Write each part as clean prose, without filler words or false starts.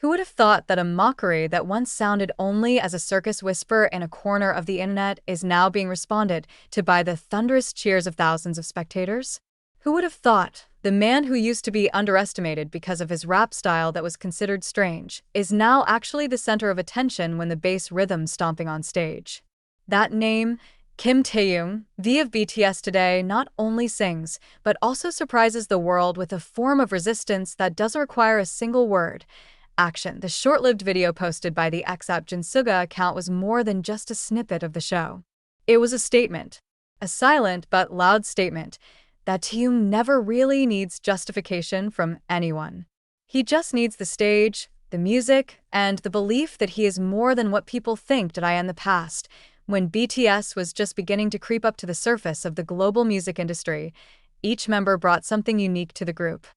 Who would have thought that a mockery that once sounded only as a circus whisper in a corner of the internet is now being responded to by the thunderous cheers of thousands of spectators? Who would have thought the man who used to be underestimated because of his rap style that was considered strange is now actually the center of attention when the bass rhythm stomping on stage? That name, Kim Taehyung, V of BTS today, not only sings, but also surprises the world with a form of resistance that doesn't require a single word. Action. The short-lived video posted by the rmjungkook account was more than just a snippet of the show. It was a statement, a silent but loud statement, that Taehyung never really needs justification from anyone. He just needs the stage, the music, and the belief that he is more than what people think that I am in the past. When BTS was just beginning to creep up to the surface of the global music industry, each member brought something unique to the group.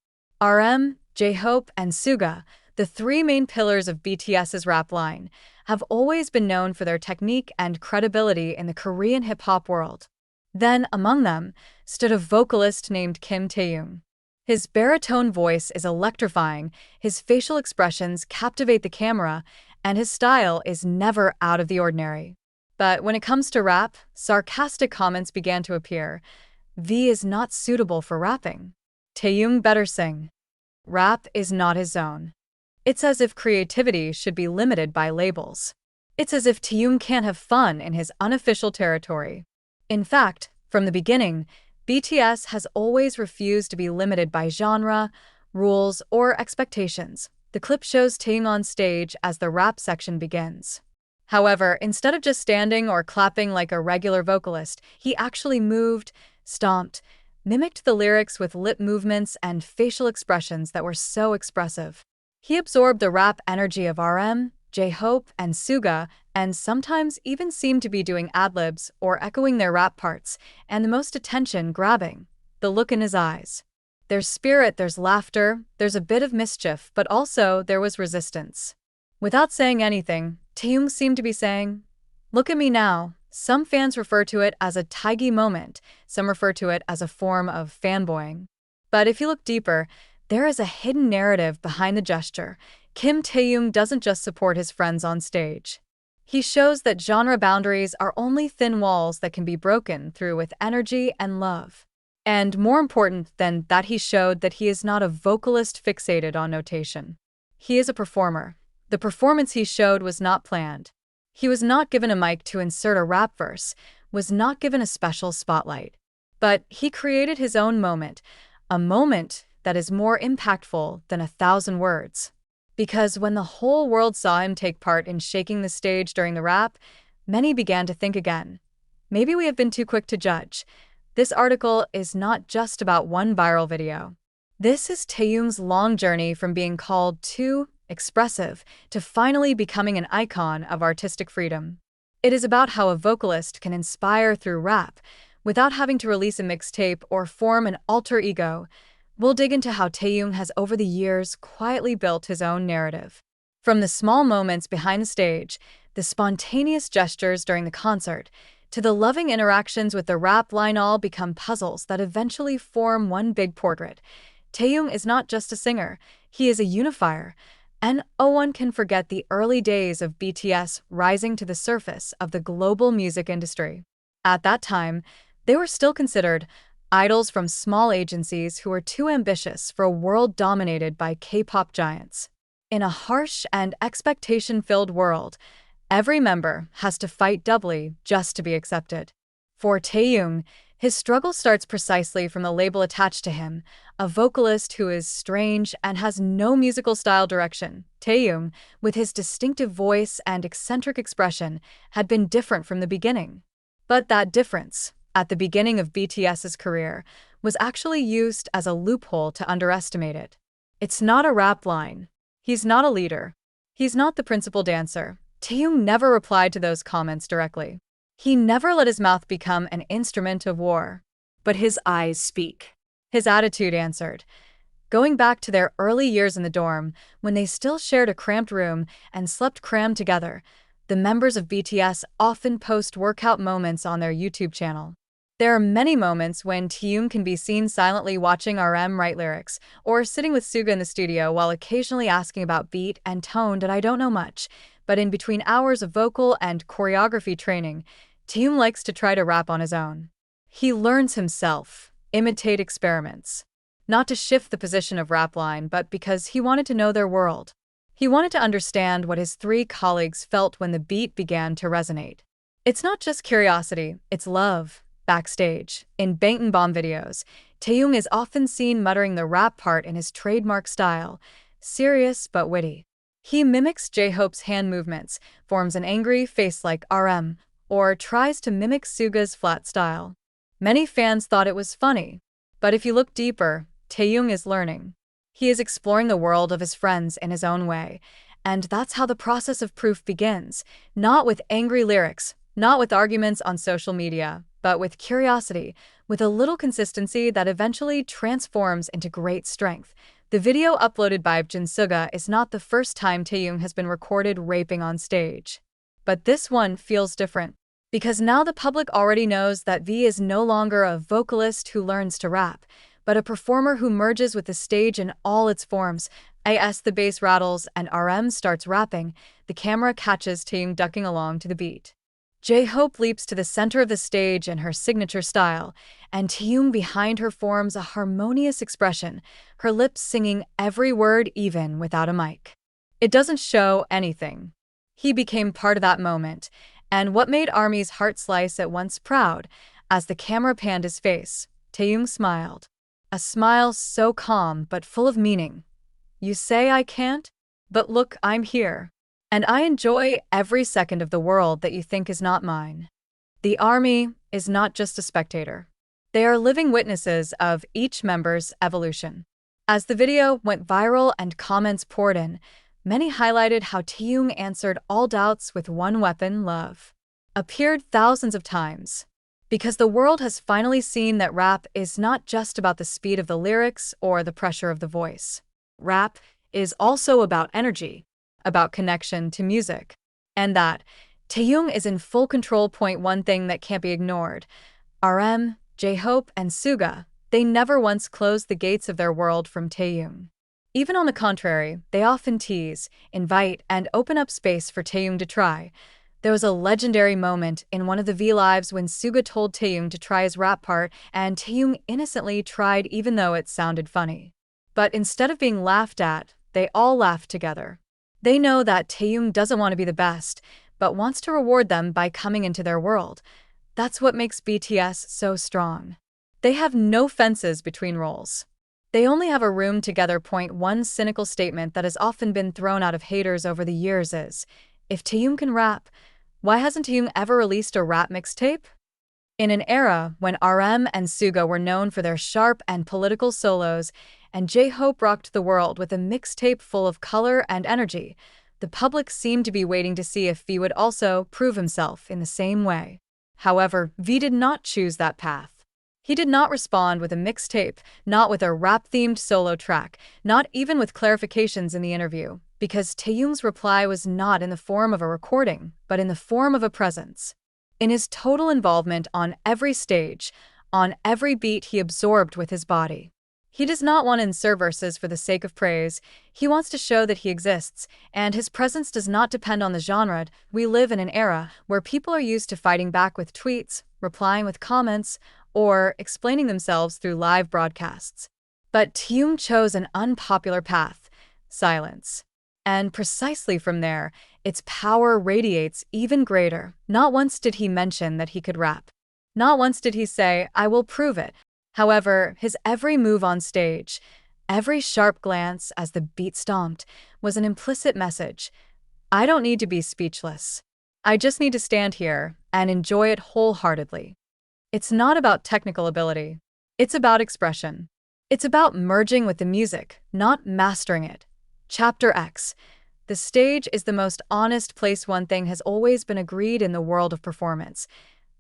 RM, J-Hope, and Suga, the three main pillars of BTS's rap line, have always been known for their technique and credibility in the Korean hip-hop world. Then, among them, stood a vocalist named Kim Taehyung. His baritone voice is electrifying, his facial expressions captivate the camera, and his style is never out of the ordinary. But when it comes to rap, sarcastic comments began to appear. V is not suitable for rapping. Taehyung better sing. Rap is not his zone. It's as if creativity should be limited by labels. It's as if Taehyung can't have fun in his unofficial territory. In fact, from the beginning, BTS has always refused to be limited by genre, rules, or expectations. The clip shows Taehyung on stage as the rap section begins. However, instead of just standing or clapping like a regular vocalist, he actually moved, stomped, mimicked the lyrics with lip movements and facial expressions that were so expressive. He absorbed the rap energy of RM, J-Hope, and Suga, and sometimes even seemed to be doing ad-libs or echoing their rap parts, and the most attention-grabbing, the look in his eyes. There's spirit, there's laughter, there's a bit of mischief, but also there was resistance. Without saying anything, Taehyung seemed to be saying, "Look at me now." Some fans refer to it as a Taegi moment, some refer to it as a form of fanboying. But if you look deeper, there is a hidden narrative behind the gesture. Kim Taehyung doesn't just support his friends on stage. He shows that genre boundaries are only thin walls that can be broken through with energy and love. And more important than that, he showed that he is not a vocalist fixated on notation. He is a performer. The performance he showed was not planned. He was not given a mic to insert a rap verse, was not given a special spotlight. But he created his own moment, a moment that is more impactful than 1,000 words. Because when the whole world saw him take part in shaking the stage during the rap, many began to think again. Maybe we have been too quick to judge. This article is not just about one viral video. This is Taehyung's long journey from being called too expressive to finally becoming an icon of artistic freedom. It is about how a vocalist can inspire through rap without having to release a mixtape or form an alter ego. We'll dig into how Taehyung has over the years quietly built his own narrative. From the small moments behind the stage, the spontaneous gestures during the concert, to the loving interactions with the rap line, all become puzzles that eventually form one big portrait. Taehyung is not just a singer, he is a unifier. And no one can forget the early days of BTS rising to the surface of the global music industry. At that time, they were still considered idols from small agencies who were too ambitious for a world dominated by K-pop giants. In a harsh and expectation-filled world, every member has to fight doubly just to be accepted. For Taehyung, his struggle starts precisely from the label attached to him, a vocalist who is strange and has no musical style direction. Taehyung, with his distinctive voice and eccentric expression, had been different from the beginning. But that difference, at the beginning of BTS's career, was actually used as a loophole to underestimate it. It's not a rap line. He's not a leader. He's not the principal dancer. Taehyung never replied to those comments directly. He never let his mouth become an instrument of war. But his eyes speak. His attitude answered. Going back to their early years in the dorm, when they still shared a cramped room and slept crammed together, the members of BTS often post workout moments on their YouTube channel. There are many moments when Taehyung can be seen silently watching RM write lyrics, or sitting with Suga in the studio while occasionally asking about beat and tone that I don't know much, but in between hours of vocal and choreography training, Taehyung likes to try to rap on his own. He learns himself, imitate experiments. Not to shift the position of rap line, but because he wanted to know their world. He wanted to understand what his three colleagues felt when the beat began to resonate. It's not just curiosity, it's love. Backstage, in Bangtan Bomb videos, Taehyung is often seen muttering the rap part in his trademark style, serious but witty. He mimics J-Hope's hand movements, forms an angry face like RM, or tries to mimic Suga's flat style. Many fans thought it was funny, but if you look deeper, Taehyung is learning. He is exploring the world of his friends in his own way, and that's how the process of proof begins, not with angry lyrics, not with arguments on social media, but with curiosity, with a little consistency that eventually transforms into great strength. The video uploaded by Jin Suga is not the first time Taehyung has been recorded raping on stage. But this one feels different, because now the public already knows that V is no longer a vocalist who learns to rap, but a performer who merges with the stage in all its forms. As the bass rattles and RM starts rapping, the camera catches Taehyung ducking along to the beat. J-Hope leaps to the center of the stage in her signature style, and Taehyung behind her forms a harmonious expression, her lips singing every word even without a mic. It doesn't show anything. He became part of that moment, and what made ARMY's heart slice at once proud, as the camera panned his face, Taehyung smiled. A smile so calm but full of meaning. You say I can't? But look, I'm here. And I enjoy every second of the world that you think is not mine. The ARMY is not just a spectator. They are living witnesses of each member's evolution. As the video went viral and comments poured in, many highlighted how Taehyung answered all doubts with one weapon, love. Appeared thousands of times. Because the world has finally seen that rap is not just about the speed of the lyrics or the pressure of the voice. Rap is also about energy, about connection to music. And that Taehyung is in full control. One thing that can't be ignored. RM, J-Hope, and Suga, they never once closed the gates of their world from Taehyung. Even on the contrary, they often tease, invite, and open up space for Taehyung to try. There was a legendary moment in one of the V-Lives when Suga told Taehyung to try his rap part, and Taehyung innocently tried even though it sounded funny. But instead of being laughed at, they all laughed together. They know that Taehyung doesn't want to be the best, but wants to reward them by coming into their world. That's what makes BTS so strong. They have no fences between roles. They only have a room together. One cynical statement that has often been thrown out of haters over the years is, if Taehyung can rap, why hasn't Taehyung ever released a rap mixtape? In an era when RM and Suga were known for their sharp and political solos, and J-Hope rocked the world with a mixtape full of color and energy, the public seemed to be waiting to see if V would also prove himself in the same way. However, V did not choose that path. He did not respond with a mixtape, not with a rap-themed solo track, not even with clarifications in the interview, because Taehyung's reply was not in the form of a recording, but in the form of a presence. In his total involvement on every stage, on every beat he absorbed with his body. He does not want to insert verses for the sake of praise. He wants to show that he exists, and his presence does not depend on the genre. We live in an era where people are used to fighting back with tweets, replying with comments, or explaining themselves through live broadcasts. But Taehyung chose an unpopular path, silence. And precisely from there, its power radiates even greater. Not once did he mention that he could rap. Not once did he say, I will prove it. However, his every move on stage, every sharp glance as the beat stomped, was an implicit message. I don't need to be speechless. I just need to stand here and enjoy it wholeheartedly. It's not about technical ability. It's about expression. It's about merging with the music, not mastering it. Chapter X. The stage is the most honest place. One thing has always been agreed in the world of performance.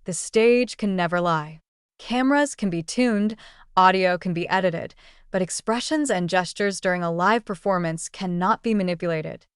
The stage can never lie. Cameras can be tuned, audio can be edited, but expressions and gestures during a live performance cannot be manipulated.